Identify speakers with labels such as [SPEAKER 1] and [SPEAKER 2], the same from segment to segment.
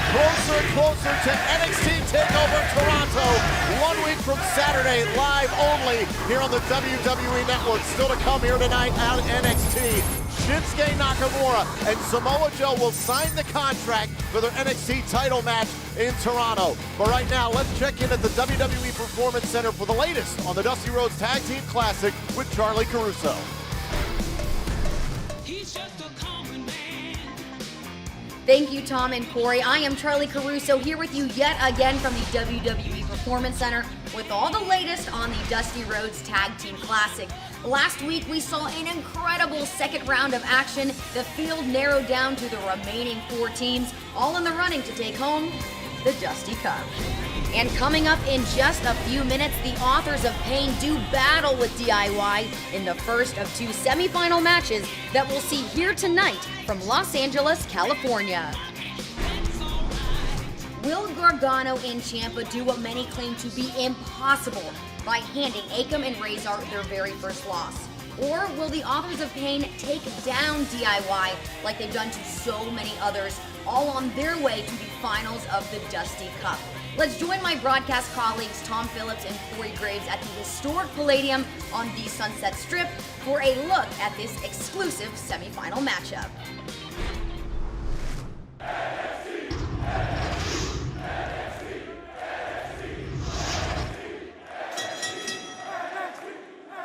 [SPEAKER 1] closer and closer to NXT TakeOver Toronto. 1 week from Saturday, live only here on the WWE Network. Still to come here tonight out at NXT. Shinsuke Nakamura and Samoa Joe will sign the contract for their NXT title match in Toronto. But right now, let's check in at the WWE Performance Center for the latest on the Dusty Rhodes Tag Team Classic with Charlie Caruso.
[SPEAKER 2] Thank you, Tom and Corey. I am Charlie Caruso here with you yet again from the WWE Performance Center with all the latest on the Dusty Rhodes Tag Team Classic. Last week, we saw an incredible second round of action. The field narrowed down to the remaining 4 teams, all in the running to take home the Dusty Cup. And coming up in just a few minutes, the Authors of Pain do battle with DIY in the first of 2 semifinal matches that we'll see here tonight from Los Angeles, California. Will Gargano and Ciampa do what many claim to be impossible by handing Akam and Razor their very first loss? Or will the Authors of Pain take down DIY like they've done to so many others, all on their way to the finals of the Dusty Cup? Let's join my broadcast colleagues Tom Phillips and Corey Graves at the historic Palladium on the Sunset Strip for a look at this exclusive semifinal matchup.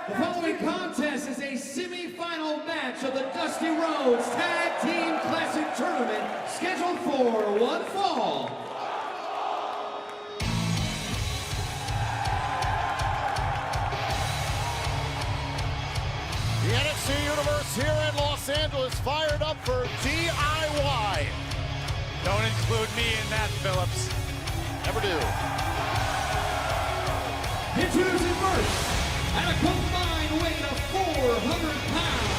[SPEAKER 3] The following contest is a semi-final match of the Dusty Rhodes Tag Team Classic Tournament, scheduled for one fall.
[SPEAKER 1] The NXT Universe here in Los Angeles fired up for DIY.
[SPEAKER 4] Don't include me in that, Phillips.
[SPEAKER 1] Never do.
[SPEAKER 3] Introducing first, at a combined weight of 400 pounds,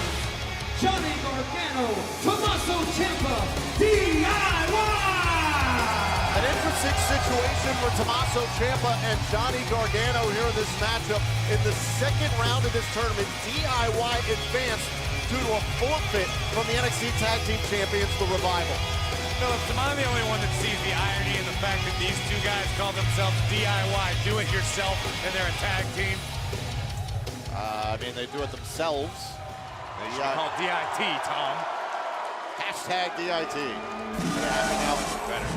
[SPEAKER 3] Johnny Gargano, Tommaso Ciampa, DIY!
[SPEAKER 1] An interesting situation for Tommaso Ciampa and Johnny Gargano here in this matchup. In the second round of this tournament, DIY advanced due to a forfeit from the NXT Tag Team Champions, The Revival.
[SPEAKER 4] Phillips, am I the only one that sees the irony in the fact that these 2 guys call themselves DIY, do it yourself, and they're a tag team?
[SPEAKER 1] I mean, they do it themselves.
[SPEAKER 4] They should call DIT, Tom.
[SPEAKER 1] Hashtag DIT. Yeah,
[SPEAKER 4] better.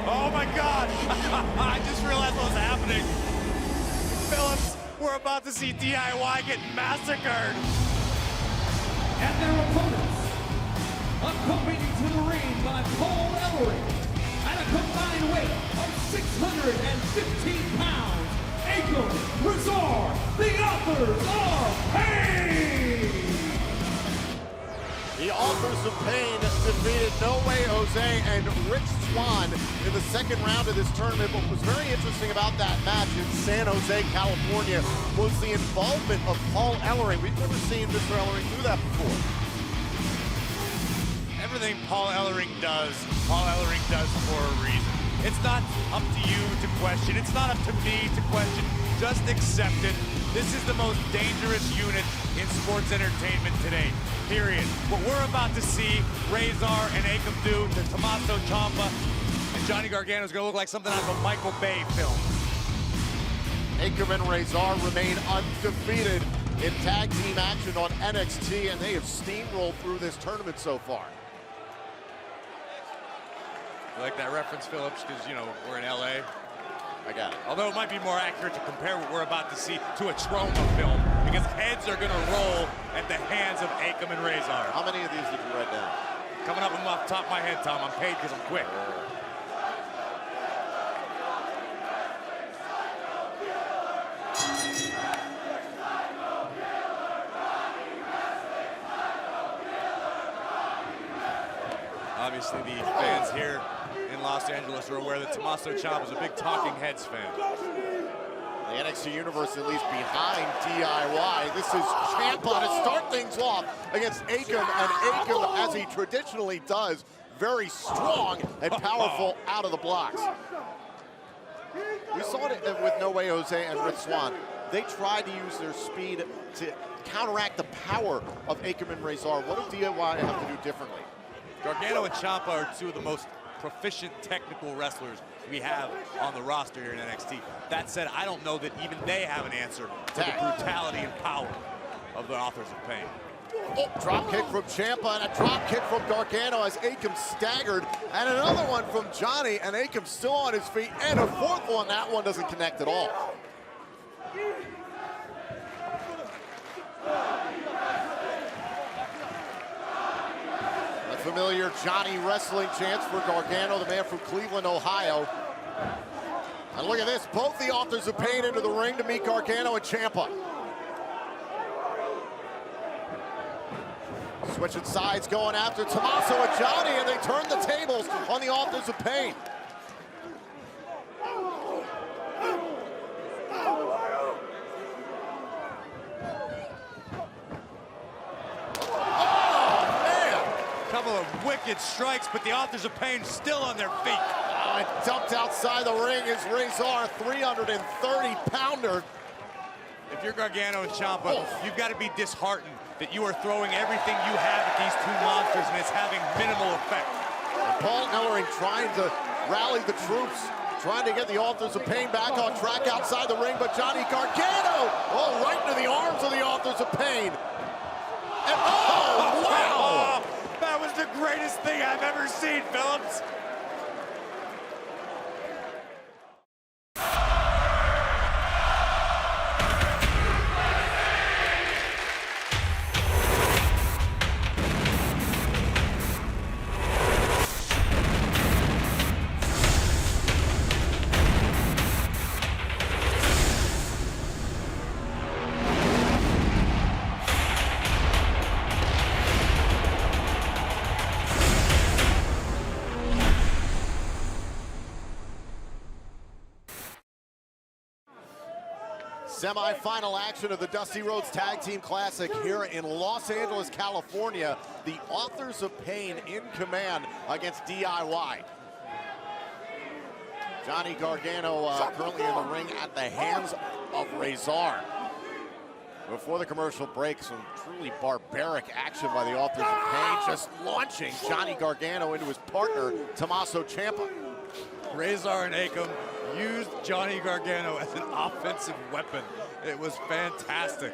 [SPEAKER 4] Oh my God! I just realized what was happening. Phillips, we're about to see DIY get massacred.
[SPEAKER 3] And their opponents, accompanied to the ring by Paul Ellering, at a combined weight of 615 pounds, Akam, Razor, the Authors of Pain!
[SPEAKER 1] The Authors of Pain defeated No Way Jose and Rich Swann in the second round of this tournament. What was very interesting about that match in San Jose, California, was the involvement of Paul Ellering. We've never seen Mr. Ellering do that before.
[SPEAKER 4] Everything Paul Ellering does for a reason. It's not up to you to question. It's not up to me to question. Just accept it. This is the most dangerous unit in sports entertainment today, period. What we're about to see Razor and Akam do to Tommaso Ciampa and Johnny Gargano is going to look like something out of a Michael Bay film.
[SPEAKER 1] Akam and Razor remain undefeated in tag team action on NXT, and they have steamrolled through this tournament so far.
[SPEAKER 4] You like that reference, Phillips? Because, you know, we're in LA.
[SPEAKER 1] I got it.
[SPEAKER 4] Although it might be more accurate to compare what we're about to see to a trauma film, because heads are going to roll at the hands of Akam and Razor.
[SPEAKER 1] How many of these did you write down?
[SPEAKER 4] Coming up off the top of my head, Tom. I'm paid because I'm quick. Obviously, the fans here in Los Angeles are aware that Tommaso Ciampa is a big Talking Heads fan.
[SPEAKER 1] The NXT Universe at least behind DIY. This is Ciampa to start things off against Akam, and Akam, as he traditionally does, very strong and powerful out of the blocks. We saw it with No Way Jose and Rich Swann. They tried to use their speed to counteract the power of Akam and Razor. What does DIY have to do differently?
[SPEAKER 4] Gargano and Ciampa are two of the most proficient technical wrestlers we have on the roster here in NXT. That said, I don't know that even they have an answer to the brutality and power of the Authors of Pain.
[SPEAKER 1] Oh, drop kick from Ciampa and a drop kick from Gargano as Akam staggered, and another one from Johnny, and Akam still on his feet, and a fourth one. That one doesn't connect at all. A familiar Johnny wrestling chants for Gargano, the man from Cleveland, Ohio. And look at this, both the Authors of Pain into the ring to meet Gargano and Ciampa. Switching sides, going after Tommaso and Johnny, and they turn the tables on the Authors of Pain.
[SPEAKER 4] Couple of wicked strikes, but the Authors of Pain still on their feet.
[SPEAKER 1] And dumped outside the ring is Razor, 330-pounder.
[SPEAKER 4] If you're Gargano and Ciampa, you've got to be disheartened that you are throwing everything you have at these two monsters and it's having minimal effect.
[SPEAKER 1] And Paul Ellering trying to rally the troops, trying to get the Authors of Pain back on track outside the ring, but Johnny Gargano, right into the arms of the Authors of Pain. And wow!
[SPEAKER 4] That was the greatest thing I've ever seen, Phillips.
[SPEAKER 1] Semi-final action of the Dusty Rhodes Tag Team Classic here in Los Angeles, California. The Authors of Pain in command against DIY. Johnny Gargano currently in the ring at the hands of Razor. Before the commercial break, some truly barbaric action by the Authors of Pain, just launching Johnny Gargano into his partner, Tommaso Ciampa.
[SPEAKER 4] Razor and Akam used Johnny Gargano as an offensive weapon. It was fantastic.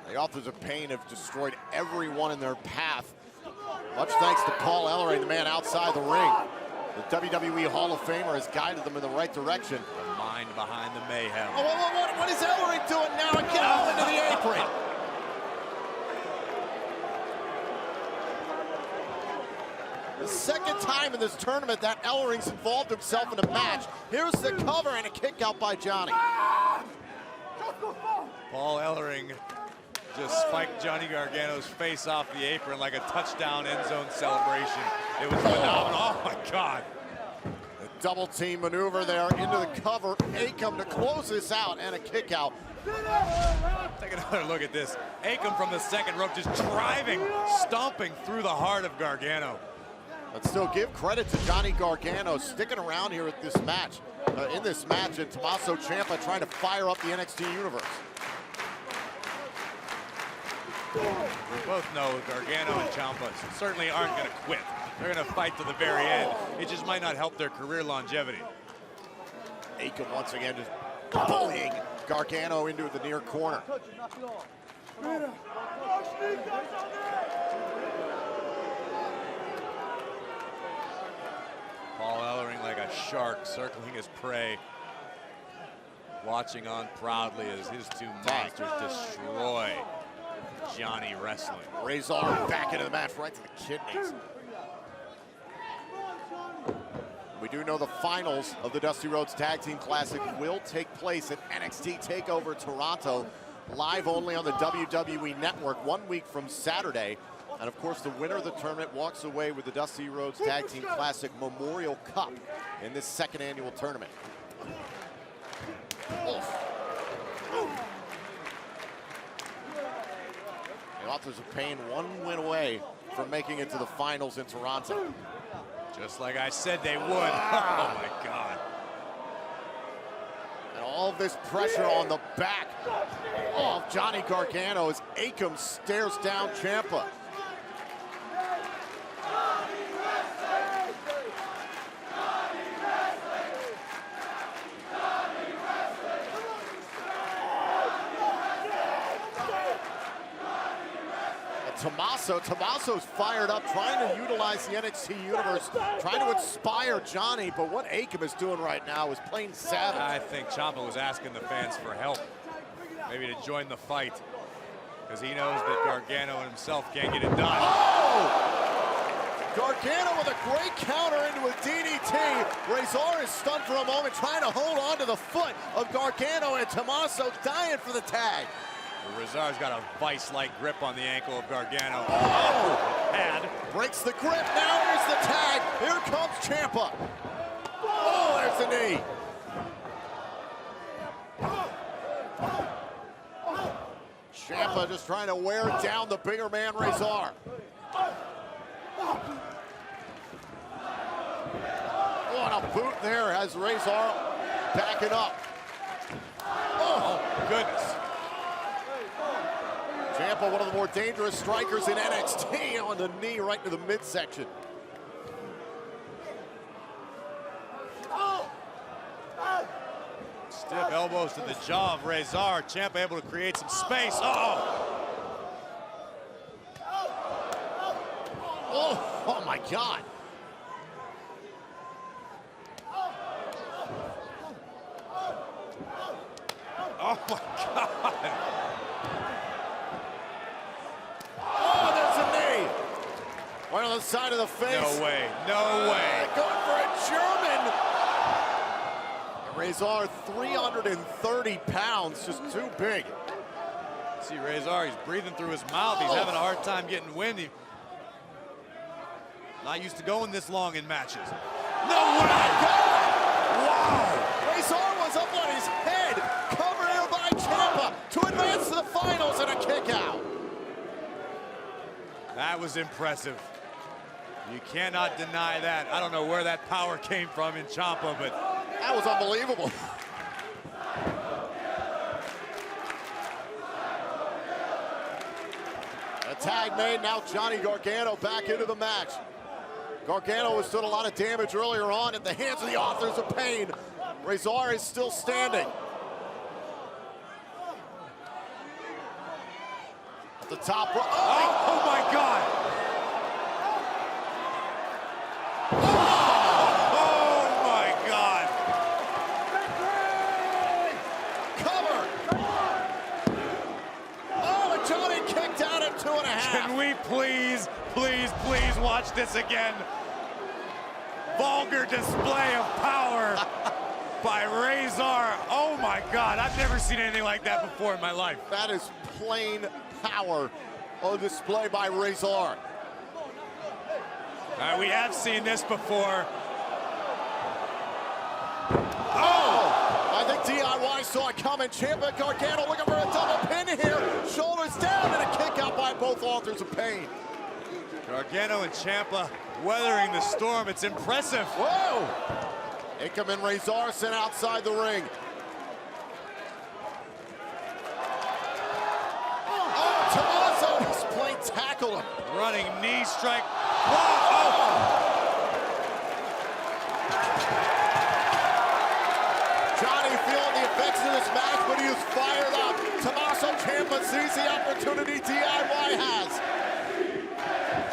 [SPEAKER 1] The Authors of Pain have destroyed everyone in their path. Much thanks to Paul Ellering, the man outside the ring. The WWE Hall of Famer has guided them in the right direction.
[SPEAKER 4] The mind behind the mayhem.
[SPEAKER 1] Oh, what is Ellering doing now? Get out into the apron. The second time in this tournament that Ellering's involved himself in a match. Here's the cover and a kick out by Johnny.
[SPEAKER 4] Paul Ellering just spiked Johnny Gargano's face off the apron like a touchdown end zone celebration. It was phenomenal. Oh my God.
[SPEAKER 1] The double team maneuver there into the cover. Akam to close this out and a kick out.
[SPEAKER 4] Take another look at this. Akam from the second rope just driving, stomping through the heart of Gargano.
[SPEAKER 1] But still give credit to Johnny Gargano sticking around here at this match, and Tommaso Ciampa trying to fire up the NXT universe.
[SPEAKER 4] We both know Gargano and Ciampa certainly aren't going to quit. They're going to fight to the very end. It just might not help their career longevity.
[SPEAKER 1] Akam once again just bullying Gargano into the near corner.
[SPEAKER 4] Paul Ellering like a shark circling his prey, watching on proudly as his two monsters destroy Johnny wrestling.
[SPEAKER 1] Razor back into the match, right to the kidneys. We do know the finals of the Dusty Rhodes Tag Team Classic will take place at NXT TakeOver Toronto, live only on the WWE Network 1 week from Saturday. And of course, the winner of the tournament walks away with the Dusty Rhodes Tag Team Classic Memorial Cup in this second annual tournament. The Authors of Pain 1 win away from making it to the finals in Toronto.
[SPEAKER 4] Just like I said they would. Oh my God.
[SPEAKER 1] And all of this pressure on the back of Johnny Gargano as Akam stares down Ciampa. Tommaso's fired up, trying to utilize the NXT universe, trying to inspire Johnny, but what Akam is doing right now is plain savage.
[SPEAKER 4] I think Ciampa was asking the fans for help, maybe to join the fight, because he knows that Gargano himself can't get it done.
[SPEAKER 1] Oh! Gargano with a great counter into a DDT. Razor is stunned for a moment, trying to hold on to the foot of Gargano, and Tommaso dying for the tag.
[SPEAKER 4] Razor's got a vice-like grip on the ankle of Gargano.
[SPEAKER 1] Oh!
[SPEAKER 4] And
[SPEAKER 1] breaks the grip, now here's the tag. Here comes Ciampa. Oh, there's the knee. Ciampa just trying to wear down the bigger man, Razor. Oh, and a boot there as Razor backing up. Oh,
[SPEAKER 4] goodness.
[SPEAKER 1] Ciampa, one of the more dangerous strikers in NXT, on the knee right to the midsection.
[SPEAKER 4] Stiff elbows to the jaw of Razor. Ciampa able to create some space.
[SPEAKER 1] Oh my God.
[SPEAKER 4] Oh my God.
[SPEAKER 1] Oh, there's a knee. Right on the side of the face.
[SPEAKER 4] No way, no way.
[SPEAKER 1] Going for a German. Razor, 330 pounds, just too big.
[SPEAKER 4] See Razor, he's breathing through his mouth. He's having a hard time getting wind. Not used to going this long in matches. No way!
[SPEAKER 1] Wow! Razor was up on his head, covered here by Ciampa to advance to the finals and a kick out.
[SPEAKER 4] That was impressive. You cannot deny that. I don't know where that power came from in Ciampa, but
[SPEAKER 1] that was unbelievable. A tag made, now Johnny Gargano back into the match. Gargano has done a lot of damage earlier on at the hands of the Authors of Pain. Razor is still standing. At the top.
[SPEAKER 4] Oh my God! Oh my God!
[SPEAKER 1] Cover! Oh, and Johnny kicked out at 2.5.
[SPEAKER 4] Can we please watch this again? Vulgar display of power by Razor. Oh my God, I've never seen anything like that before in my life.
[SPEAKER 1] That is plain power on display by Razor.
[SPEAKER 4] We have seen this before.
[SPEAKER 1] I think DIY saw it coming. Ciampa, Gargano looking for a double pin here. Shoulders down and a kick out by both Authors of Pain.
[SPEAKER 4] Gargano and Ciampa weathering the storm. It's impressive.
[SPEAKER 1] Whoa! Akam and Razor sent outside the ring. Oh, Tommaso, he's plain tackled him.
[SPEAKER 4] Running knee strike.
[SPEAKER 1] Johnny feeling the effects of this match, but he is fired up. Tommaso Ciampa sees the opportunity DIY has.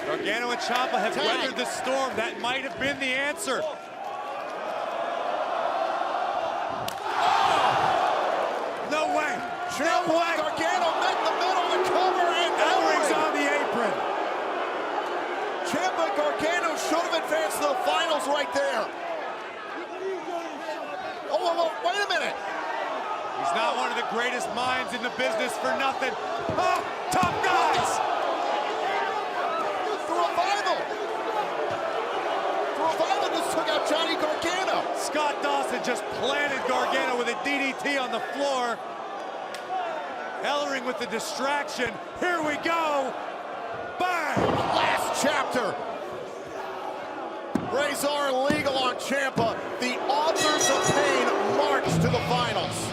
[SPEAKER 4] Gargano and Ciampa have weathered the storm. That might have been the answer. No way.
[SPEAKER 1] Ciampa, Gargano met in the middle of the cover and
[SPEAKER 4] Ellering's on the apron.
[SPEAKER 1] Ciampa, Gargano should have advanced to the finals right there. Oh, wait a minute.
[SPEAKER 4] He's not one of the greatest minds in the business for nothing. Oh, tough guys.
[SPEAKER 1] The Revival just took out Johnny Gargano.
[SPEAKER 4] Scott Dawson just planted Gargano with a DDT on the floor. Ellering with the distraction. Here we go. Bang!
[SPEAKER 1] Last chapter. Razor legal on Ciampa. The Authors of Pain march to the finals.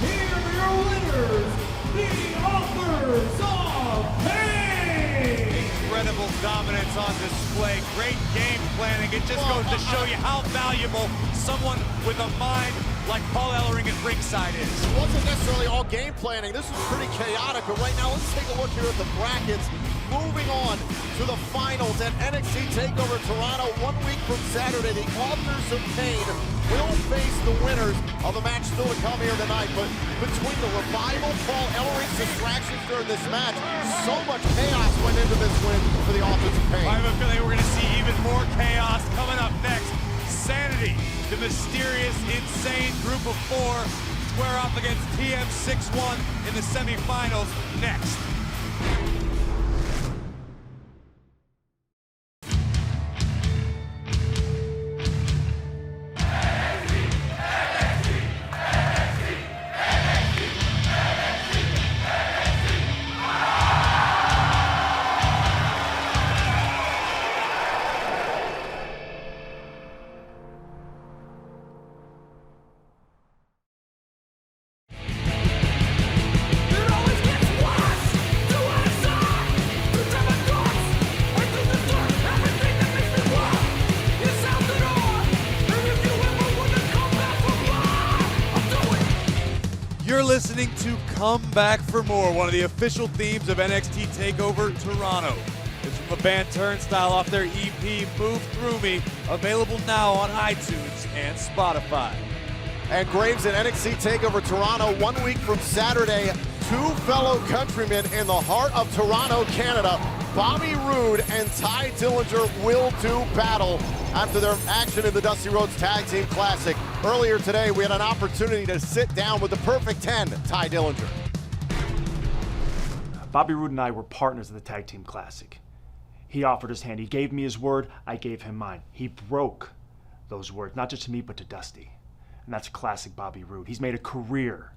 [SPEAKER 3] Here are your winners, the Authors of Pain!
[SPEAKER 4] Incredible dominance on display. Great game planning. It just goes to show you how valuable someone with a mind like Paul Ellering at ringside side is.
[SPEAKER 1] It wasn't necessarily all game planning. This was pretty chaotic, but right now let's take a look here at the brackets. Moving on to the finals at NXT TakeOver Toronto. 1 week from Saturday, the Authors of Pain will face the winners of the match still to come here tonight. But between the Revival, Paul Ellery's distractions during this match, so much chaos went into this win for the Authors of Pain.
[SPEAKER 4] I have a feeling we're going to see even more chaos coming up next. SAnitY, the mysterious, insane group of four, square off against TM61 in the semifinals next. You're listening to Come Back for More, one of the official themes of NXT TakeOver Toronto. It's from the band Turnstile off their EP, Move Through Me, available now on iTunes and Spotify.
[SPEAKER 1] And Graves and NXT TakeOver Toronto, 1 week from Saturday, two fellow countrymen in the heart of Toronto, Canada. Bobby Roode and Ty Dillinger will do battle after their action in the Dusty Rhodes Tag Team Classic. Earlier today, we had an opportunity to sit down with the Perfect 10, Ty Dillinger.
[SPEAKER 5] Bobby Roode and I were partners in the Tag Team Classic. He offered his hand. He gave me his word. I gave him mine. He broke those words, not just to me, but to Dusty. And that's classic Bobby Roode. He's made a career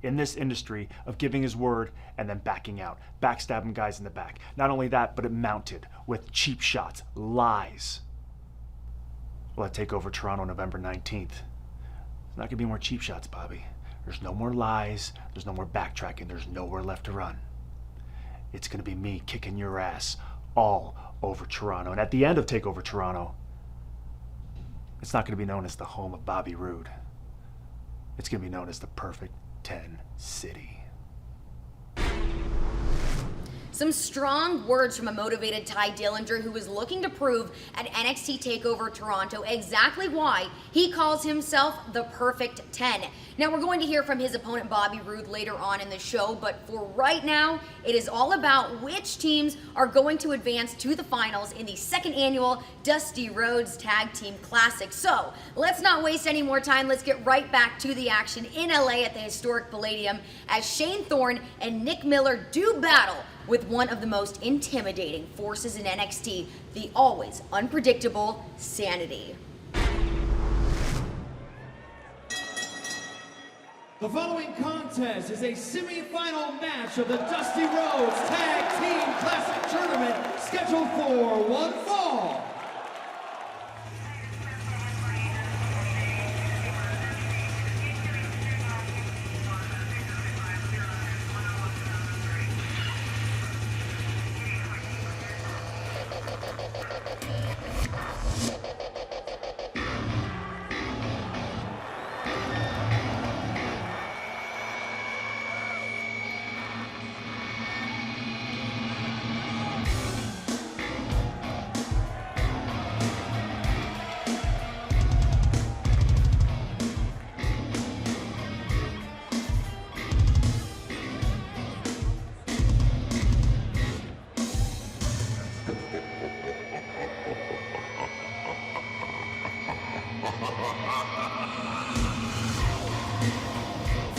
[SPEAKER 5] in this industry of giving his word and then backing out, backstabbing guys in the back. Not only that, but it mounted with cheap shots, lies. Well, at TakeOver Toronto November 19th, there's not gonna be more cheap shots, Bobby. There's no more lies, there's no more backtracking, there's nowhere left to run. It's gonna be me kicking your ass all over Toronto. And at the end of TakeOver Toronto, it's not gonna be known as the home of Bobby Roode. It's gonna be known as the Perfect 10 City.
[SPEAKER 2] Some strong words from a motivated Ty Dillinger, who is looking to prove at NXT TakeOver Toronto exactly why he calls himself the Perfect 10. Now, we're going to hear from his opponent Bobby Roode later on in the show, but for right now, it is all about which teams are going to advance to the finals in the second annual Dusty Rhodes Tag Team Classic. So, let's not waste any more time. Let's get right back to the action in LA at the historic Palladium as Shane Thorne and Nick Miller do battle with one of the most intimidating forces in NXT, the always unpredictable SAnitY.
[SPEAKER 3] The following contest is a semi-final match of the Dusty Rhodes Tag Team Classic Tournament, scheduled for one fall.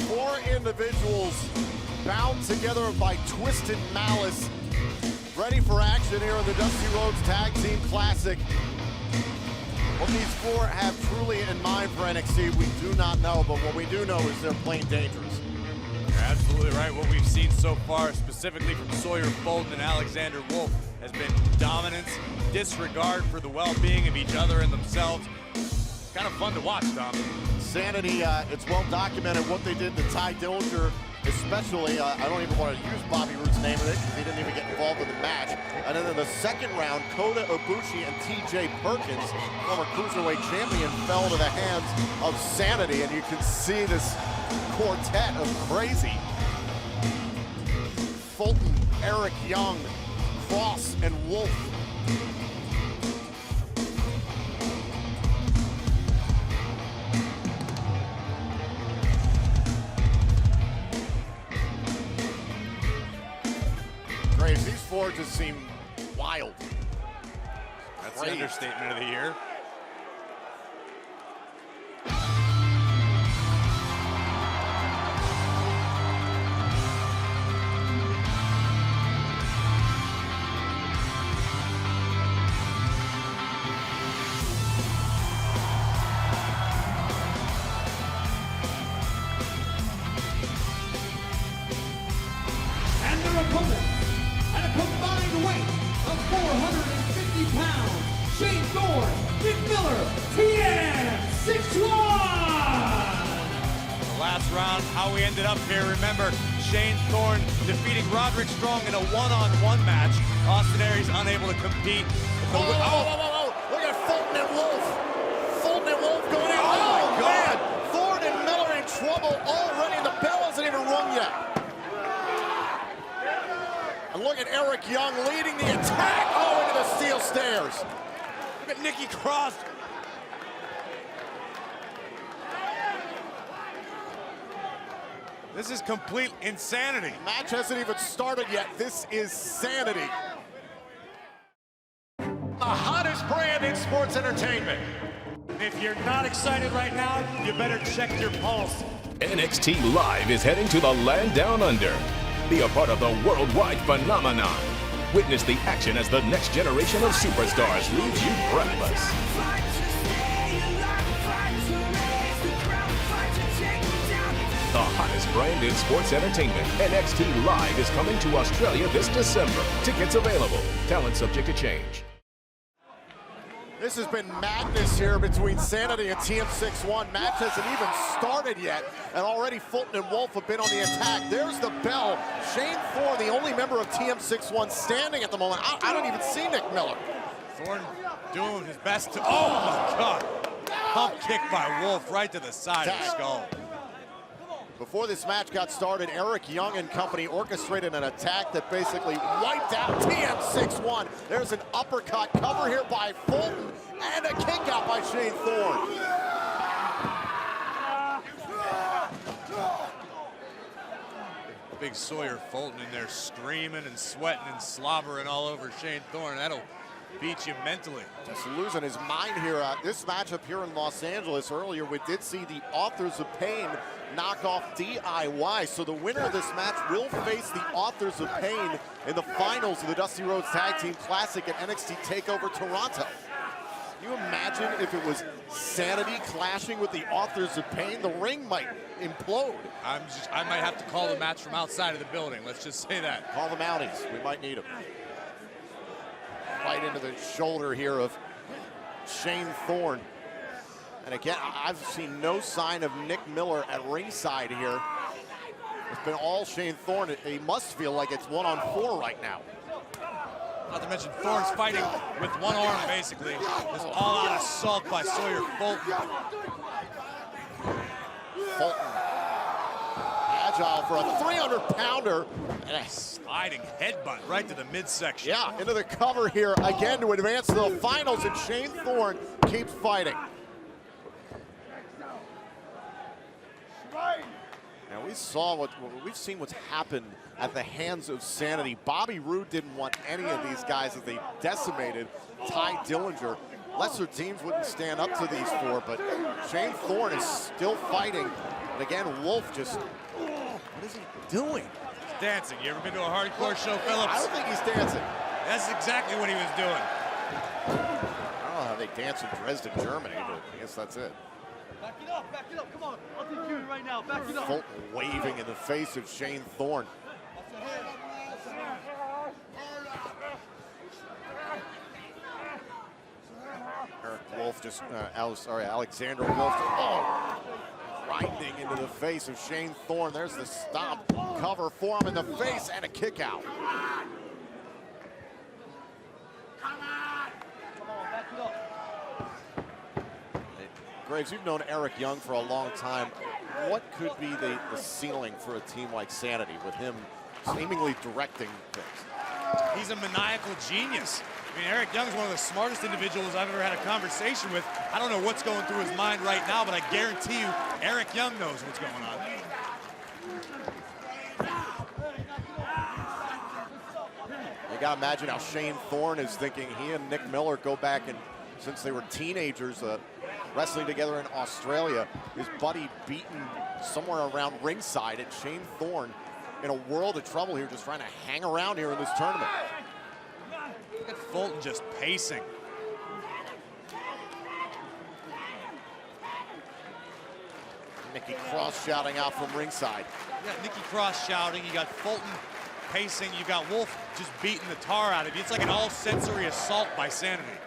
[SPEAKER 1] Four individuals bound together by twisted malice, ready for action here in the Dusty Rhodes Tag Team Classic. What these four have truly in mind for NXT, we do not know, but what we do know is they're plain dangerous.
[SPEAKER 4] You're absolutely right. What we've seen so far, specifically from Sawyer Fulton and Alexander Wolf, has been dominance, disregard for the well-being of each other and themselves. Kind of fun to watch, Tom.
[SPEAKER 1] SAnitY, it's well documented what they did to Ty Dillinger especially, I don't even want to use Bobby Roode's name in it because he didn't even get involved in the match. And then in the second round, Kota Ibushi and TJ Perkins, former Cruiserweight champion, fell to the hands of SAnitY, and you can see this quartet of crazy. Fulton, Eric Young, Cross, and Wolf. These four just seem wild.
[SPEAKER 4] That's the understatement of the year.
[SPEAKER 3] And their opponent, at a combined weight of 450 pounds, Shane Thorne, Nick Miller, TM61!
[SPEAKER 4] The last round, how we ended up here, remember, Shane Thorne defeating Roderick Strong in a one-on-one match. Austin Aries unable to compete.
[SPEAKER 1] Look at Fulton and Wolf. Fulton and Wolf going in.
[SPEAKER 4] Oh my God.
[SPEAKER 1] Man. Thorne and Miller in trouble already, and the bell hasn't even rung yet. And look at Eric Young leading the attack. Oh, into the steel stairs.
[SPEAKER 4] Look at Nikki Cross. This is complete insanity.
[SPEAKER 1] Match hasn't even started yet. This is SAnitY. The hottest brand in sports entertainment.
[SPEAKER 6] If you're not excited right now, you better check your pulse.
[SPEAKER 7] NXT Live is heading to the land down under. Be a part of the worldwide phenomenon. Witness the action as the next generation of superstars leaves you breathless. The hottest brand in sports entertainment, NXT Live, is coming to Australia this December. Tickets available. Talent subject to change.
[SPEAKER 1] This has been madness here between SAnitY and TM61. Match hasn't even started yet, and already Fulton and Wolf have been on the attack. There's the bell. Shane Thorne, the only member of TM61 standing at the moment. I don't even see Nick Miller.
[SPEAKER 4] Thorne doing his best to, oh my God. Pump kick by Wolf right to the side of the skull.
[SPEAKER 1] Before this match got started, Eric Young and company orchestrated an attack that basically wiped out TM61. There's an uppercut cover here by Fulton and a kick out by Shane Thorne.
[SPEAKER 4] Big Sawyer Fulton in there screaming and sweating and slobbering all over Shane Thorne. That'll beat you mentally.
[SPEAKER 1] Just losing his mind here. This matchup here in Los Angeles earlier, we did see the Authors of Pain knock off DIY. So the winner of this match will face the Authors of Pain in the finals of the Dusty Rhodes Tag Team Classic at NXT TakeOver Toronto. Can you imagine if it was SAnitY clashing with the Authors of Pain? The ring might implode.
[SPEAKER 4] I might have to call the match from outside of the building. Let's just say that.
[SPEAKER 1] Call the Mounties. We might need them. Right into the shoulder here of Shane Thorne. And again, I've seen no sign of Nick Miller at ringside here. It's been all Shane Thorne. He must feel like it's 1-on-4 right now.
[SPEAKER 4] Not to mention Thorne's fighting with one arm, basically. This all-out assault by Sawyer Fulton.
[SPEAKER 1] Fulton, agile for a 300-pounder. And a
[SPEAKER 4] sliding headbutt right to the midsection.
[SPEAKER 1] Yeah, into the cover here again to advance to the finals, and Shane Thorne keeps fighting. Now we've seen what's happened at the hands of SAnitY. Bobby Roode didn't want any of these guys as they decimated Ty Dillinger. Lesser teams wouldn't stand up to these four, but Shane Thorne is still fighting. And again, Wolf just, what is he doing?
[SPEAKER 4] He's dancing. You ever been to a hardcore show, Phillips?
[SPEAKER 1] I don't think he's dancing.
[SPEAKER 4] That's exactly what he was doing.
[SPEAKER 1] I don't know how they dance in Dresden, Germany, but I guess that's it.
[SPEAKER 6] Back it up, come on. I'll take you right now, back it up.
[SPEAKER 1] Fulton waving in the face of Shane Thorne. Eric Wolf just, Alexander Wolf. Oh! grinding into the face of Shane Thorne. There's the stomp cover for him in the face and a kick out. Graves, you've known Eric Young for a long time. What could be the ceiling for a team like SAnitY with him seemingly directing things?
[SPEAKER 4] He's a maniacal genius. I mean, Eric Young's one of the smartest individuals I've ever had a conversation with. I don't know what's going through his mind right now, but I guarantee you, Eric Young knows what's going on.
[SPEAKER 1] You gotta imagine how Shane Thorne is thinking. He and Nick Miller go back, and since they were teenagers, wrestling together in Australia, his buddy beaten somewhere around ringside, and Shane Thorne in a world of trouble here, just trying to hang around here in this tournament.
[SPEAKER 4] Look at Fulton just pacing.
[SPEAKER 1] Nikki Cross shouting out from ringside.
[SPEAKER 4] You got Nikki Cross shouting, you got Fulton pacing, you got Wolf just beating the tar out of you. It's like an all-sensory assault by SAnitY.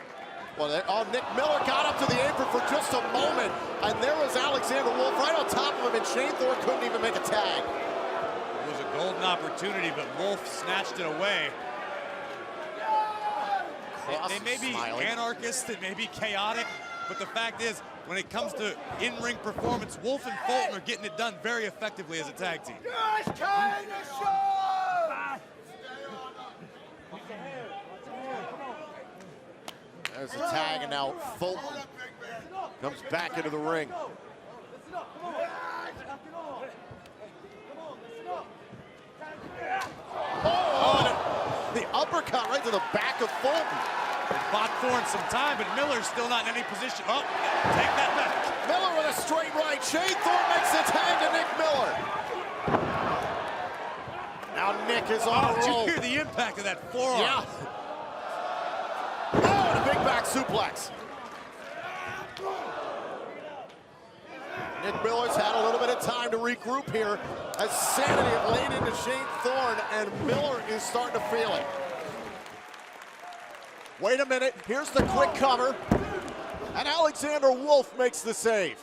[SPEAKER 1] Well, Nick Miller got up to the apron for just a moment, and there was Alexander Wolf right on top of him, and Shane Thorne couldn't even make a tag.
[SPEAKER 4] It was a golden opportunity, but Wolf snatched it away. They may be anarchists, they may be chaotic, but the fact is, when it comes to in-ring performance, Wolf and Fulton are getting it done very effectively as a tag team.
[SPEAKER 1] There's a tag, and now Fulton comes back into the ring. Oh, the uppercut right to the back of Fulton.
[SPEAKER 4] Bought Thorne some time, but Miller's still not in any position. Oh, take that back.
[SPEAKER 1] Miller with a straight right. Shane Thorne makes the tag to Nick Miller. Now Nick is on a roll.
[SPEAKER 4] Did you hear the impact of that forearm?
[SPEAKER 1] Yeah. Oh, and a big back suplex. Nick Miller's had a little bit of time to regroup here as SAnitY have laid into Shane Thorne, and Miller is starting to feel it. Wait a minute, here's the quick cover, and Alexander Wolf makes the save.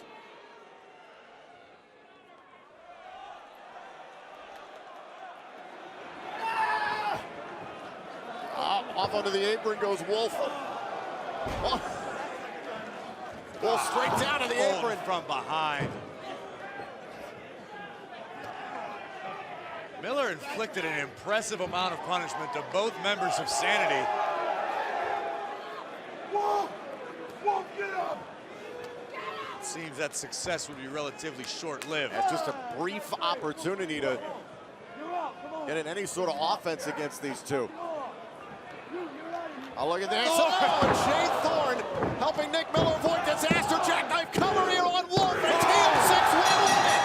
[SPEAKER 1] Off onto the apron goes Wolf. Wolf straight down to the apron
[SPEAKER 4] from behind. Miller inflicted an impressive amount of punishment to both members of SAnitY. It seems that success would be relatively short-lived.
[SPEAKER 1] It's just a brief opportunity to get in any sort of offense against these two. Oh, look at this. Oh, and Shane Thorne helping Nick Miller avoid disaster. Jackknife cover here on Wolf, and TM6 will win it.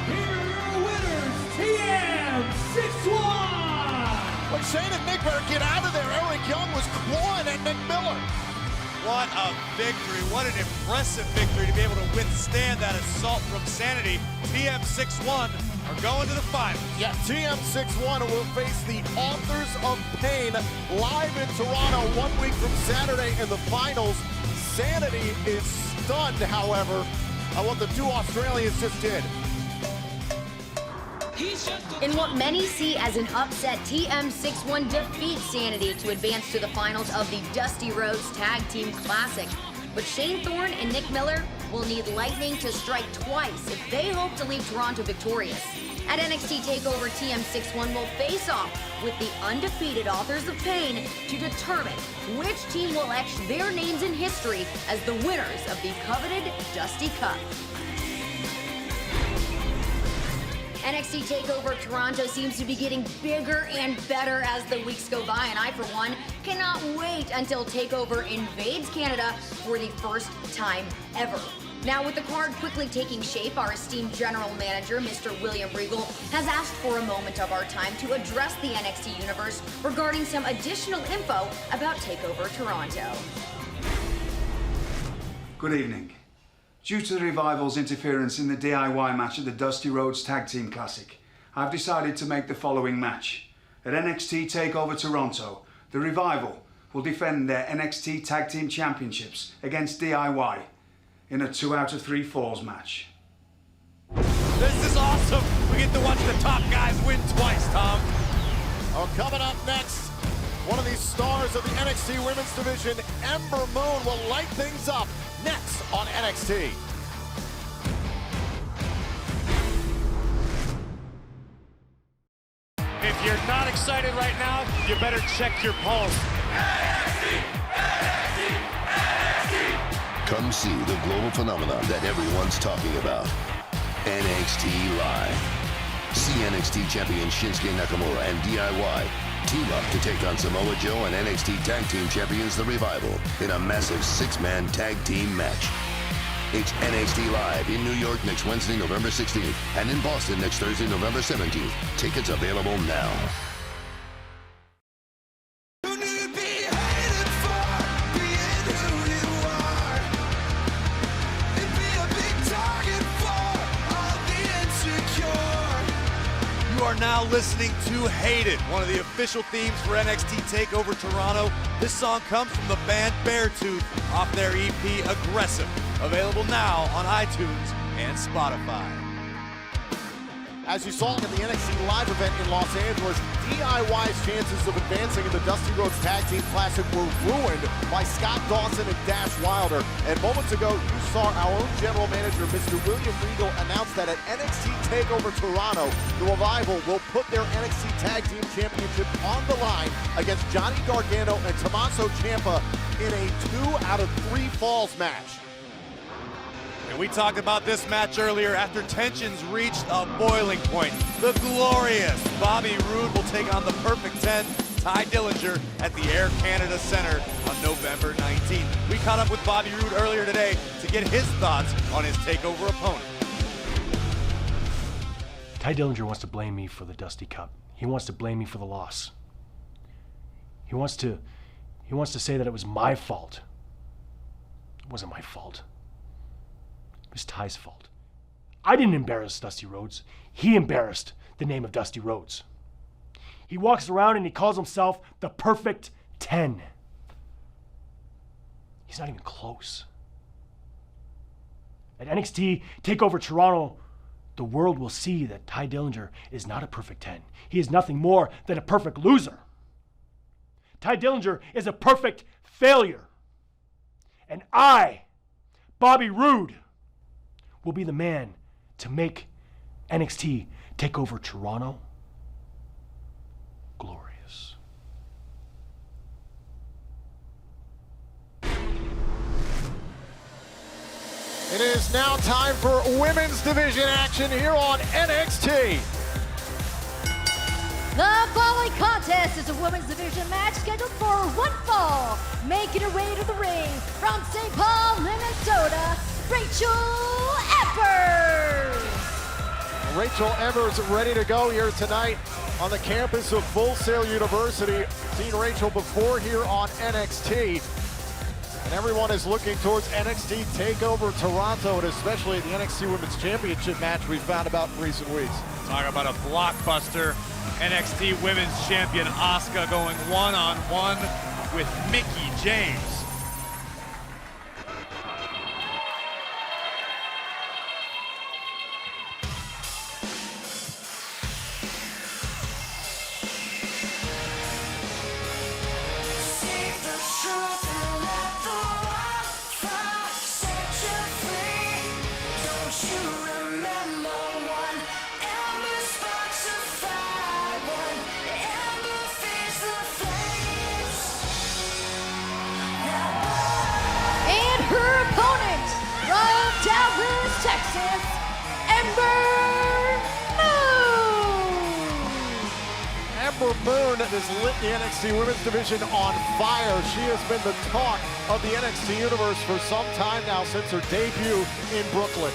[SPEAKER 3] Here are your winners, TM6.
[SPEAKER 1] When Shane and Nick better get out of there, Eric Young was clawing at Nick Miller.
[SPEAKER 4] What a victory. What an impressive victory to be able to withstand that assault from SAnitY. TM6-1 are going to the finals.
[SPEAKER 1] Yeah, TM6-1 will face the Authors of Pain live in Toronto 1 week from Saturday in the finals. SAnitY is stunned, however, at what the two Australians just did.
[SPEAKER 2] In what many see as an upset, TM6-1 defeats SAnitY to advance to the finals of the Dusty Rhodes Tag Team Classic. But Shane Thorne and Nick Miller will need lightning to strike twice if they hope to leave Toronto victorious. At NXT TakeOver, TM6-1 will face off with the undefeated Authors of Pain to determine which team will etch their names in history as the winners of the coveted Dusty Cup. NXT TakeOver Toronto seems to be getting bigger and better as the weeks go by, and I, for one, cannot wait until TakeOver invades Canada for the first time ever. Now, with the card quickly taking shape, our esteemed general manager, Mr. William Regal, has asked for a moment of our time to address the NXT universe regarding some additional info about TakeOver Toronto.
[SPEAKER 8] Good evening. Due to the Revival's interference in the DIY match at the Dusty Rhodes Tag Team Classic, I've decided to make the following match. At NXT TakeOver Toronto, the Revival will defend their NXT Tag Team Championships against DIY. in a 2 out of 3 falls match.
[SPEAKER 4] This is awesome. We get to watch the top guys win twice, Tom.
[SPEAKER 1] Oh, coming up next, one of these stars of the NXT Women's Division, Ember Moon, will light things up next on NXT.
[SPEAKER 6] If you're not excited right now, you better check your pulse.
[SPEAKER 9] Come see the global phenomenon that everyone's talking about. NXT Live. See NXT champion Shinsuke Nakamura and DIY team up to take on Samoa Joe and NXT Tag Team Champions The Revival in a massive 6-man tag team match. It's NXT Live in New York next Wednesday, November 16th, and in Boston next Thursday, November 17th. Tickets available now.
[SPEAKER 4] You are now listening to Hate It, one of the official themes for NXT TakeOver Toronto. This song comes from the band Beartooth off their EP Aggressive, available now on iTunes and Spotify.
[SPEAKER 1] As you saw in the NXT Live event in Los Angeles, DIY's chances of advancing in the Dusty Rhodes Tag Team Classic were ruined by Scott Dawson and Dash Wilder. And moments ago, you saw our own general manager, Mr. William Regal, announce that at NXT TakeOver Toronto, the Revival will put their NXT Tag Team Championship on the line against Johnny Gargano and Tommaso Ciampa in a 2 out of 3 falls match.
[SPEAKER 4] And we talked about this match earlier after tensions reached a boiling point. The glorious Bobby Roode will take on the Perfect 10, Ty Dillinger, at the Air Canada Center on November 19th. We caught up with Bobby Roode earlier today to get his thoughts on his TakeOver opponent.
[SPEAKER 5] Ty Dillinger wants to blame me for the Dusty Cup. He wants to blame me for the loss. He wants to say that it was my fault. It wasn't my fault. It was Ty's fault. I didn't embarrass Dusty Rhodes. He embarrassed the name of Dusty Rhodes. He walks around and he calls himself the Perfect 10. He's not even close. At NXT TakeOver Toronto, the world will see that Ty Dillinger is not a perfect 10. He is nothing more than a perfect loser. Ty Dillinger is a perfect failure. And I, Bobby Roode, will be the man to make NXT TakeOver Toronto glorious.
[SPEAKER 1] It is now time for women's division action here on NXT.
[SPEAKER 10] The following contest is a women's division match scheduled for one fall. Making her way to the ring from St. Paul, Minnesota, Rachel Evers.
[SPEAKER 1] Rachel Evers ready to go here tonight on the campus of Full Sail University. Seen Rachel before here on NXT. And everyone is looking towards NXT TakeOver Toronto, and especially the NXT Women's Championship match we found about in recent weeks.
[SPEAKER 4] Talk about a blockbuster. NXT Women's Champion Asuka going one-on-one with Mickie James.
[SPEAKER 10] Texas, Ember Moon.
[SPEAKER 1] Ember Moon has lit the NXT Women's Division on fire. She has been the talk of the NXT Universe for some time now, since her debut in Brooklyn.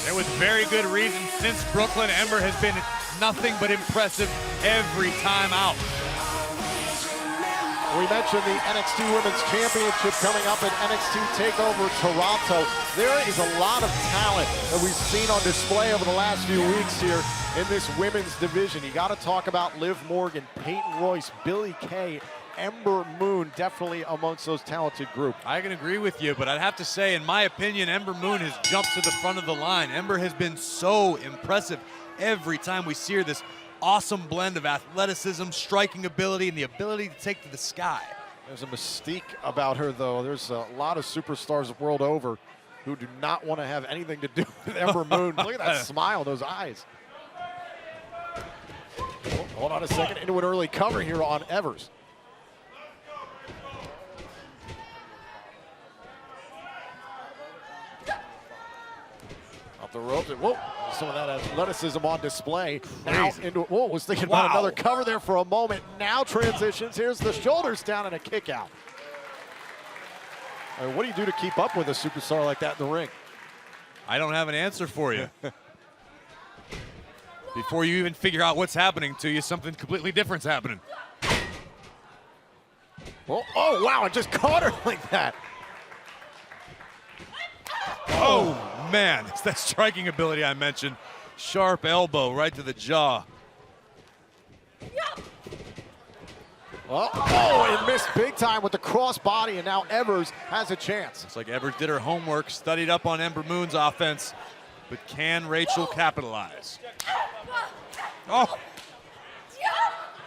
[SPEAKER 4] And with very good reason. Since Brooklyn, Ember has been nothing but impressive every time out.
[SPEAKER 1] We mentioned the NXT Women's Championship coming up at NXT TakeOver Toronto. There is a lot of talent that we've seen on display over the last few weeks here in this women's division. You got to talk about Liv Morgan, Peyton Royce, Billie Kay,
[SPEAKER 11] Ember Moon definitely amongst those talented group.
[SPEAKER 12] I can agree with you, but I'd have to say, in my opinion, Ember Moon has jumped to the front of the line. Ember has been so impressive every time we see her. This awesome blend of athleticism, striking ability, and the ability to take to the sky.
[SPEAKER 11] There's a mystique about her, though. There's a lot of superstars the world over who do not want to have anything to do with Ember Moon. Look at that smile, those eyes. Oh, hold on a second, into an early cover here on Evers. Off the ropes, whoa, some of that athleticism on display. Now into, whoa, was thinking about another cover there for a moment. Now transitions, here's the shoulders down and a kick out. I mean, what do you do to keep up with a superstar like that in the ring?
[SPEAKER 12] I don't have an answer for you. Before you even figure out what's happening to you, something completely different's happening.
[SPEAKER 11] Oh, wow, I just caught her like that.
[SPEAKER 12] Oh, man, it's that striking ability I mentioned. Sharp elbow right to the jaw.
[SPEAKER 11] Oh, and missed big time with the crossbody, and now Evers has a chance.
[SPEAKER 12] It's like Evers did her homework, studied up on Ember Moon's offense, but can Rachel capitalize? Oh!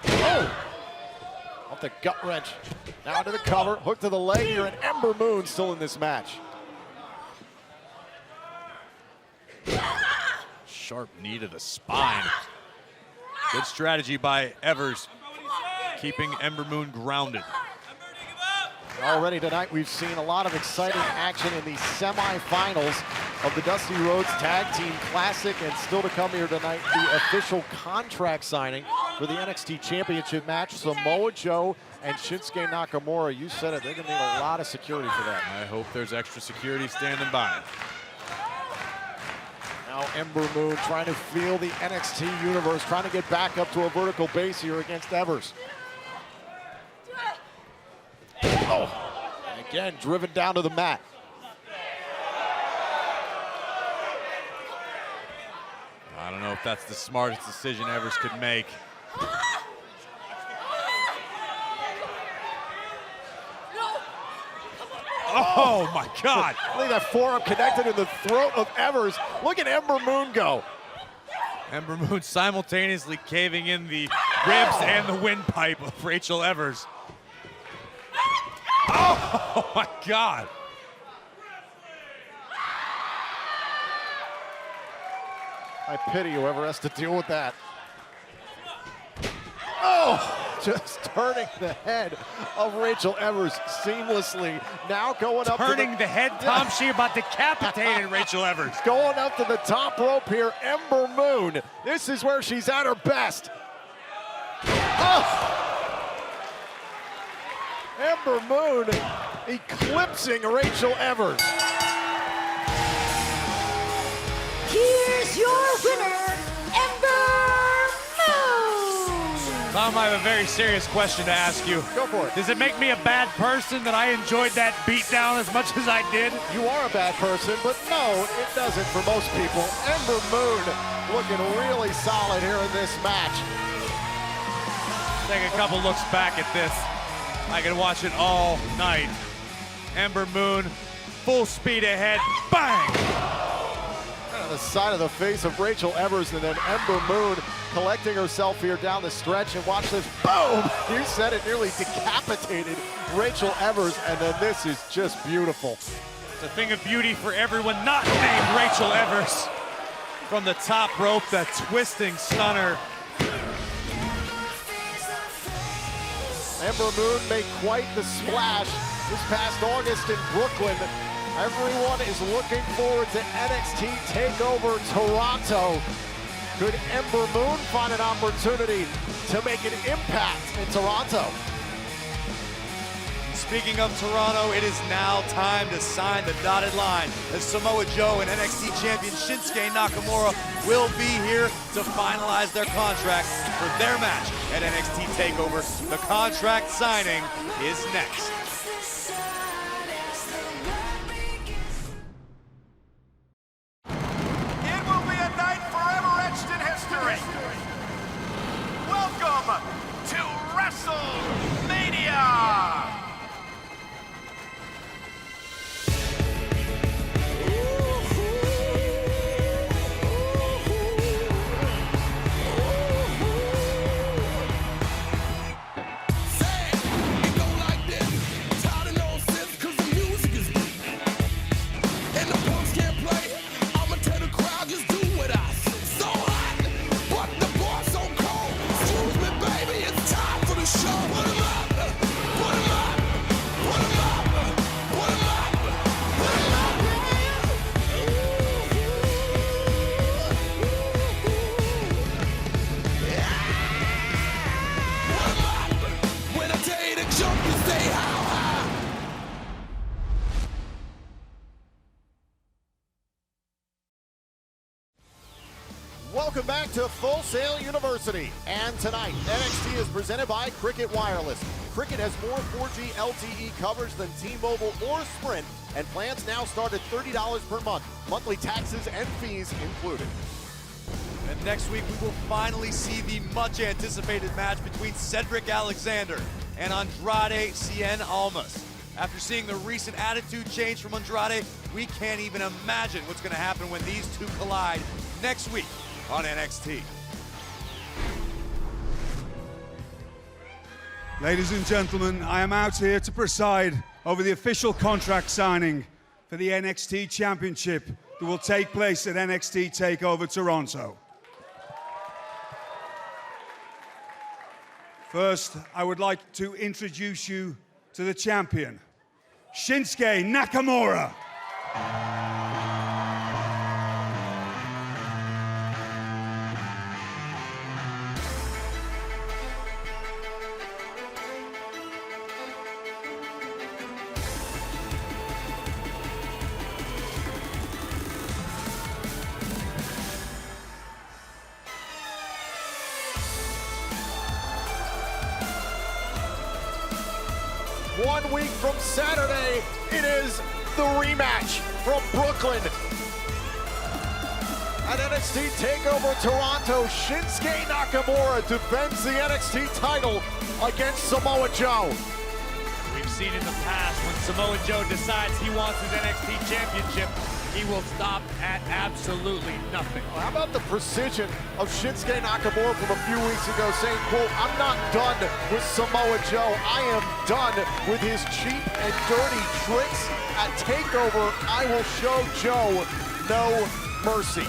[SPEAKER 11] Oh! Off the gut wrench. Now into the cover, hook to the leg here, and Ember Moon still in this match.
[SPEAKER 12] Sharp knee to the spine. Good strategy by Evers, keeping Ember Moon grounded.
[SPEAKER 11] Already tonight, we've seen a lot of exciting action in the semifinals of the Dusty Rhodes Tag Team Classic, and still to come here tonight, the official contract signing for the NXT Championship match. Samoa Joe and Shinsuke Nakamura. You said it, they're gonna need a lot of security for that.
[SPEAKER 12] I hope there's extra security standing by.
[SPEAKER 11] Now Ember Moon trying to feel the NXT universe, trying to get back up to a vertical base here against Evers. Oh, and again, driven down to the mat.
[SPEAKER 12] I don't know if that's the smartest decision Evers could make. Oh my God!
[SPEAKER 11] Look at that forearm connected in the throat of Evers. Look at Ember Moon go.
[SPEAKER 12] Ember Moon simultaneously caving in the ribs and the windpipe of Rachel Evers. Oh my God!
[SPEAKER 11] I pity whoever has to deal with that. Oh! Just turning the head of Rachel Evers seamlessly. Now going up
[SPEAKER 12] turning the head, Tom. She about decapitated Rachel Evers.
[SPEAKER 11] Going up to the top rope here, Ember Moon. This is where she's at her best. Oh! Ember Moon eclipsing Rachel Evers.
[SPEAKER 10] Here's your winner, Ember Moon.
[SPEAKER 12] Tom, I have a very serious question to ask you.
[SPEAKER 11] Go for it.
[SPEAKER 12] Does it make me a bad person that I enjoyed that beatdown as much as I did?
[SPEAKER 11] You are a bad person, but no, it doesn't for most people. Ember Moon looking really solid here in this match.
[SPEAKER 12] Take a couple looks back at this. I can watch it all night. Ember Moon, full speed ahead, bang!
[SPEAKER 11] On the side of the face of Rachel Evers, and then Ember Moon collecting herself here down the stretch, and watch this, boom! You said it, nearly decapitated Rachel Evers, and then this is just beautiful.
[SPEAKER 12] It's a thing of beauty for everyone not named Rachel Evers. From the top rope, that twisting stunner.
[SPEAKER 11] Ember Moon made quite the splash this past August in Brooklyn. Everyone is looking forward to NXT TakeOver Toronto. Could Ember Moon find an opportunity to make an impact in Toronto?
[SPEAKER 12] Speaking of Toronto, it is now time to sign the dotted line, as Samoa Joe and NXT champion Shinsuke Nakamura will be here to finalize their contract for their match at NXT TakeOver. The contract signing is next.
[SPEAKER 13] It will be a night forever etched in history. Welcome to WrestleMania!
[SPEAKER 1] Welcome back to Full Sail University. And tonight, NXT is presented by Cricket Wireless. Cricket has more 4G LTE coverage than T-Mobile or Sprint, and plans now start at $30 per month. Monthly taxes and fees included.
[SPEAKER 12] And next week, we will finally see the much-anticipated match between Cedric Alexander and Andrade Cien Almas. After seeing the recent attitude change from Andrade, we can't even imagine what's going to happen when these two collide next week on NXT.
[SPEAKER 8] Ladies and gentlemen, I am out here to preside over the official contract signing for the NXT Championship that will take place at NXT TakeOver Toronto. First, I would like to introduce you to the champion, Shinsuke Nakamura.
[SPEAKER 1] 1 week from Saturday, it is the rematch from Brooklyn. At NXT TakeOver Toronto, Shinsuke Nakamura defends the NXT title against Samoa Joe.
[SPEAKER 6] We've seen in the past when Samoa Joe decides he wants his NXT championship, he will stop at absolutely nothing.
[SPEAKER 1] How about the precision of Shinsuke Nakamura from a few weeks ago saying, quote, "I'm not done with Samoa Joe. I am done with his cheap and dirty tricks. At TakeOver, I will show Joe no mercy."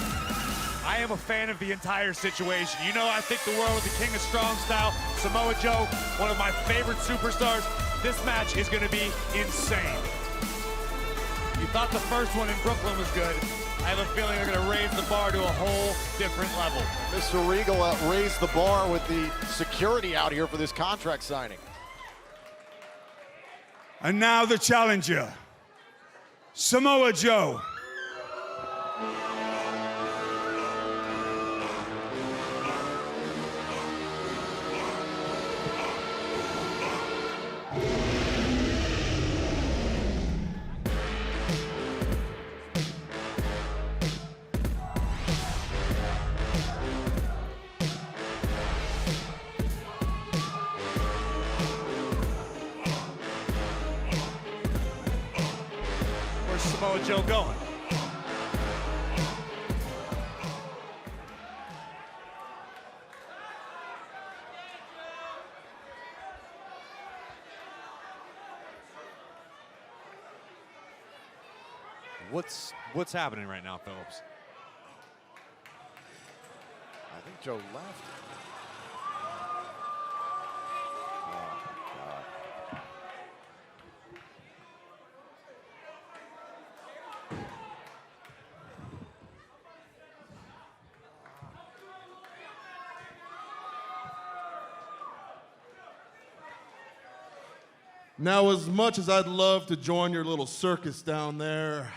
[SPEAKER 6] I am a fan of the entire situation. You know, I think the world of the King of Strong Style, Samoa Joe, one of my favorite superstars. This match is going to be insane. You thought the first one in Brooklyn was good. I have a feeling they're going to raise the bar to a whole different level.
[SPEAKER 1] Mr. Regal raised the bar with the security out here for this contract signing.
[SPEAKER 8] And now the challenger, Samoa Joe.
[SPEAKER 6] Where's Samoa Joe going? What's happening right now, Phillips?
[SPEAKER 11] I think Joe left.
[SPEAKER 14] Now, as much as I'd love to join your little circus down there,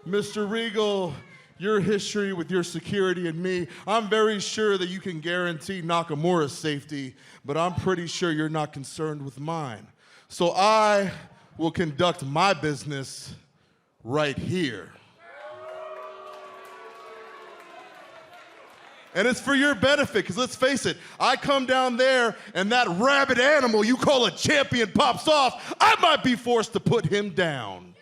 [SPEAKER 14] Mr. Regal, your history with your security and me, I'm very sure that you can guarantee Nakamura's safety, but I'm pretty sure you're not concerned with mine. So I will conduct my business right here. And it's for your benefit, because let's face it, I come down there and that rabid animal you call a champion pops off, I might be forced to put him down.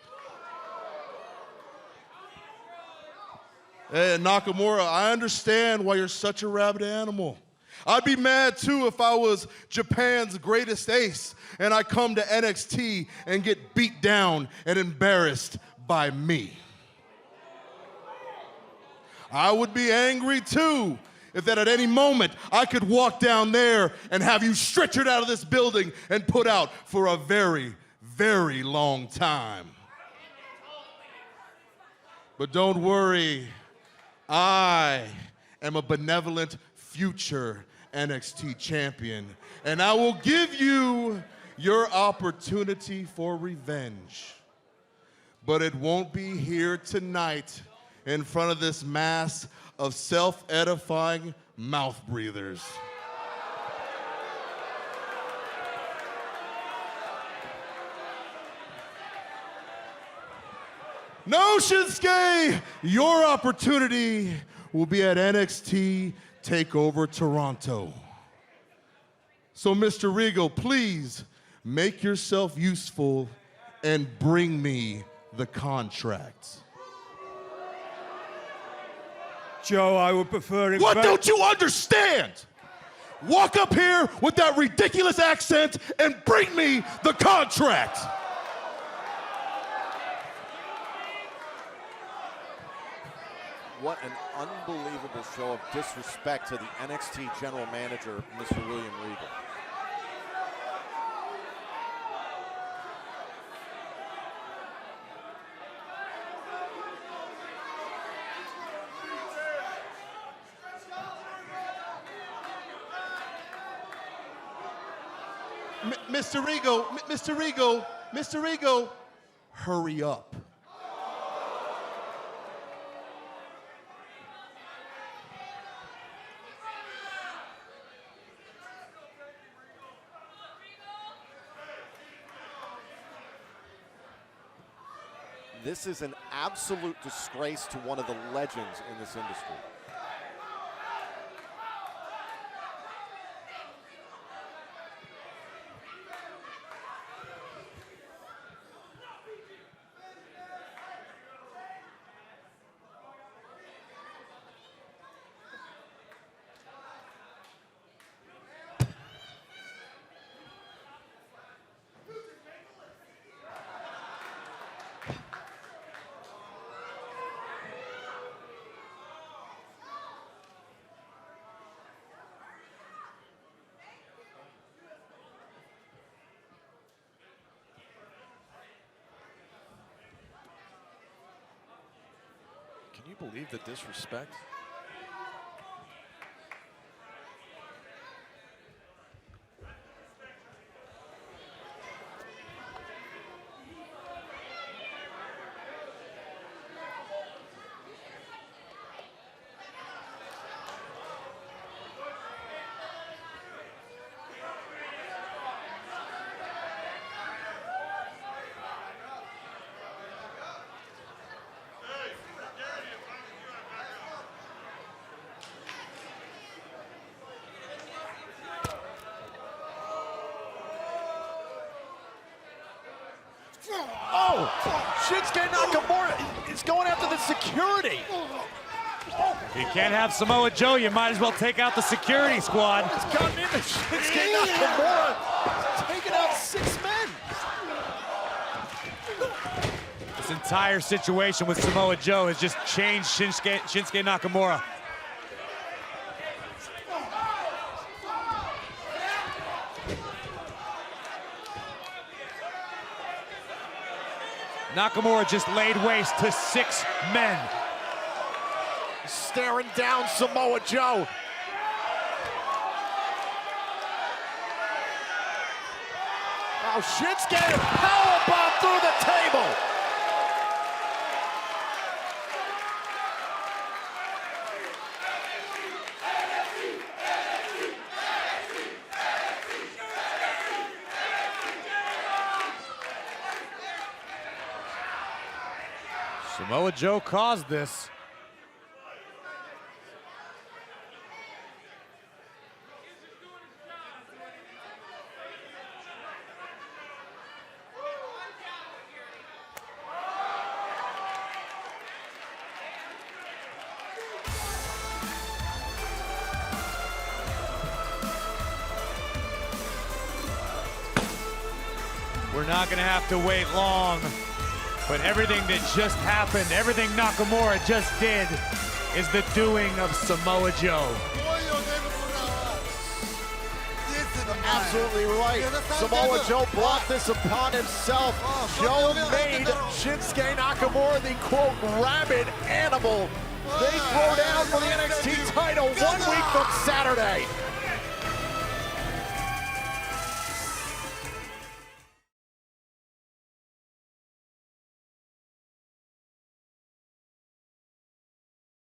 [SPEAKER 14] Hey, Nakamura, I understand why you're such a rabid animal. I'd be mad too if I was Japan's greatest ace and I come to NXT and get beat down and embarrassed by me. I would be angry too if that at any moment I could walk down there and have you stretchered out of this building and put out for a very, very long time. But don't worry, I am a benevolent future NXT champion, and I will give you your opportunity for revenge. But it won't be here tonight, in front of this mass of self-edifying mouth breathers. No, Shinsuke, your opportunity will be at NXT TakeOver Toronto. So, Mr. Regal, please make yourself useful and bring me the contract.
[SPEAKER 15] Joe, I would prefer...
[SPEAKER 14] What don't you understand? Walk up here with that ridiculous accent and bring me the contract.
[SPEAKER 11] What an unbelievable show of disrespect to the NXT general manager, Mr. William Regal.
[SPEAKER 14] Mr. Regal, hurry up.
[SPEAKER 11] This is an absolute disgrace to one of the legends in this industry. Can you believe the disrespect?
[SPEAKER 1] Oh! Shinsuke Nakamura is going after the security.
[SPEAKER 6] If you can't have Samoa Joe, you might as well take out the security squad.
[SPEAKER 1] It's gotten into Shinsuke Nakamura, taking out 6 men.
[SPEAKER 6] This entire situation with Samoa Joe has just changed Shinsuke Nakamura. Nakamura just laid waste to 6 men.
[SPEAKER 1] Staring down Samoa Joe. Now Shinsuke powerbomb through the table.
[SPEAKER 6] Samoa Joe caused this. We're not going to have to wait long. But everything that just happened, everything Nakamura just did, is the doing of Samoa Joe.
[SPEAKER 1] Absolutely right. Samoa Joe brought this upon himself. Joe made Shinsuke Nakamura the, quote, rabid animal. They throw down for the NXT title 1 week from Saturday.